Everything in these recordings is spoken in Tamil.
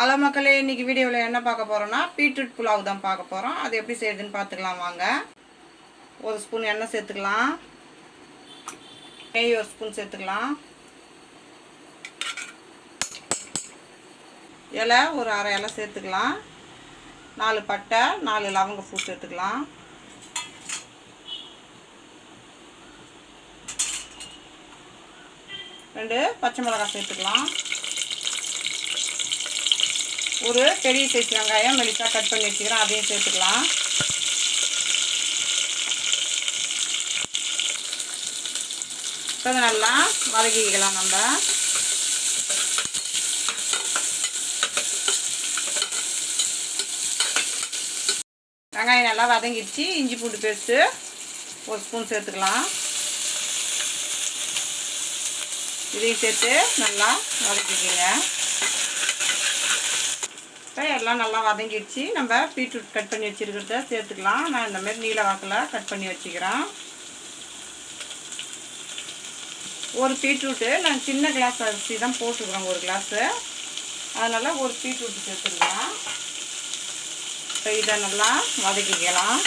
ஹலோ மக்களே, இன்றைக்கி வீடியோவில் என்ன பார்க்க போகிறோன்னா பீட்ரூட் புலாவ் தான் பார்க்க போகிறோம். அது எப்படி செய்யுதுன்னு பார்த்துக்கலாம் வாங்க. ஒரு ஸ்பூன் எண்ணெய் சேர்த்துக்கலாம், நெய் ஒரு ஸ்பூன் சேர்த்துக்கலாம், இலை ஒரு அரை இலை சேர்த்துக்கலாம், 4 பட்டை 4 லவங்க பூ சேர்த்துக்கலாம், ரெண்டு பச்சை மிளகாய் சேர்த்துக்கலாம், ஒரு பெரிய சைஸ் வெங்காயம் மெலிசாக கட் பண்ணி வச்சுக்கிறேன், அதையும் சேர்த்துக்கலாம். இப்போ நல்லா வதக்கிக்கலாம். நம்ம வெங்காயம் நல்லா வதங்கிடுச்சு. இஞ்சி பூண்டு பேஸ்ட்டு ஒரு ஸ்பூன் சேர்த்துக்கலாம். இதையும் சேர்த்து நல்லா வதக்கிக்கங்க. எல்லாம் நல்லா வதங்கிடுச்சு. நம்ம பீட்ரூட் கட் பண்ணி வச்சுருக்கிறத சேர்த்துக்கலாம். நான் இந்தமாரி நீல வாக்கில் கட் பண்ணி வச்சுக்கிறேன். ஒரு பீட்ரூட்டு நான் சின்ன கிளாஸ் அரிசி தான் போட்டுக்கிறேன், ஒரு கிளாஸு, அதனால் ஒரு பீட்ரூட்டு சேர்த்துக்கலாம். இப்போ இதை நல்லா வதக்கிக்கலாம்.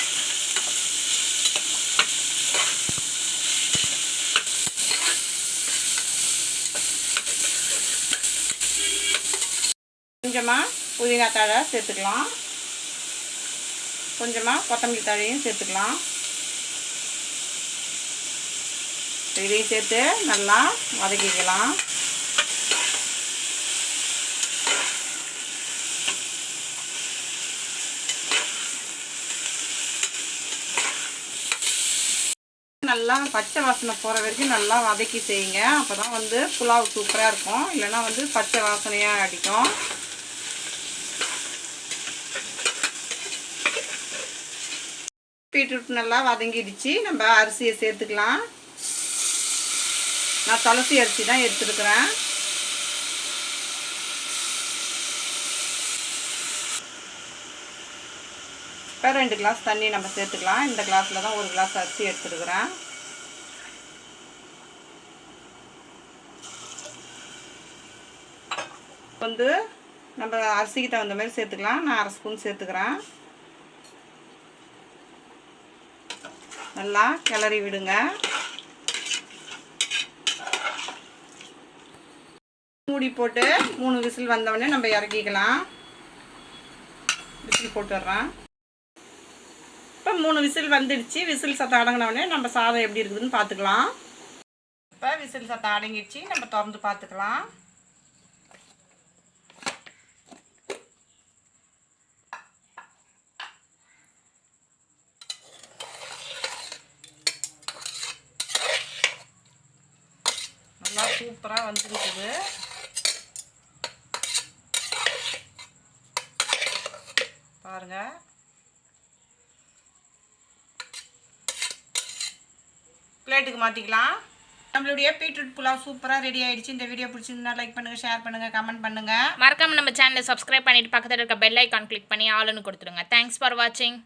கொஞ்சமாக புதினா தழை சேர்த்துக்கலாம், கொஞ்சமாக கொத்தமல்லி தழையும் சேர்த்துக்கலாம். இதையும் சேர்த்து நல்லா வதக்கிக்கலாம். நல்லா பச்சை வாசனை போகிற வரைக்கும் நல்லா வதக்கி செய்யுங்க. அப்போ தான் புலாவ் சூப்பராக இருக்கும். இல்லைன்னா பச்சை வாசனையாக அடிக்கும். பீட்ரூட் நல்லா வதங்கிடுச்சு. நம்ம அரிசியை சேர்த்துக்கலாம். நான் துளசி அரிசி தான் எடுத்துருக்குறேன். இப்போ 2 கிளாஸ் தண்ணி நம்ம சேர்த்துக்கலாம். இந்த கிளாஸில் தான் 1 கிளாஸ் அரிசி எடுத்துருக்குறேன். நம்ம அரிசிக்கு தகுந்த மாதிரி சேர்த்துக்கலாம். நான் 1/2 ஸ்பூன் சேர்த்துக்கிறேன். நல்லா கிளறி விடுங்க. மூடி போட்டு 3 விசில் வந்தவொடனே நம்ம இறக்கிக்கலாம். விசில் போட்டுடுறேன். இப்போ 3 விசில் வந்துடுச்சு. விசில் சத்தம் அடங்கினவுடனே நம்ம சாதம் எப்படி இருக்குதுன்னு பார்த்துக்கலாம். இப்போ விசில் சத்தம் அடங்கிடுச்சு. நம்ம திறந்து பார்த்துக்கலாம். நல்லா சூப்பராக வந்துருக்குது. பாருங்க, பிளேட்டுக்கு மாற்றிக்கலாம். நம்மளுடைய பீட்ரூட் புலாவ் சூப்பராக ரெடி ஆகிடுச்சு. இந்த வீடியோ பிடிச்சிருந்தா லைக் பண்ணுங்கள், ஷேர் பண்ணுங்கள், கமெண்ட் பண்ணுங்கள். மறக்காமல் நம்ம சேனலை சப்ஸ்கிரைப் பண்ணிவிட்டு பக்கத்தில் இருக்க பெல் ஐக்கான் கிளிக் பண்ணி ஆளுன்னு கொடுத்துருங்க. தேங்க்ஸ் ஃபார் வாட்சிங்.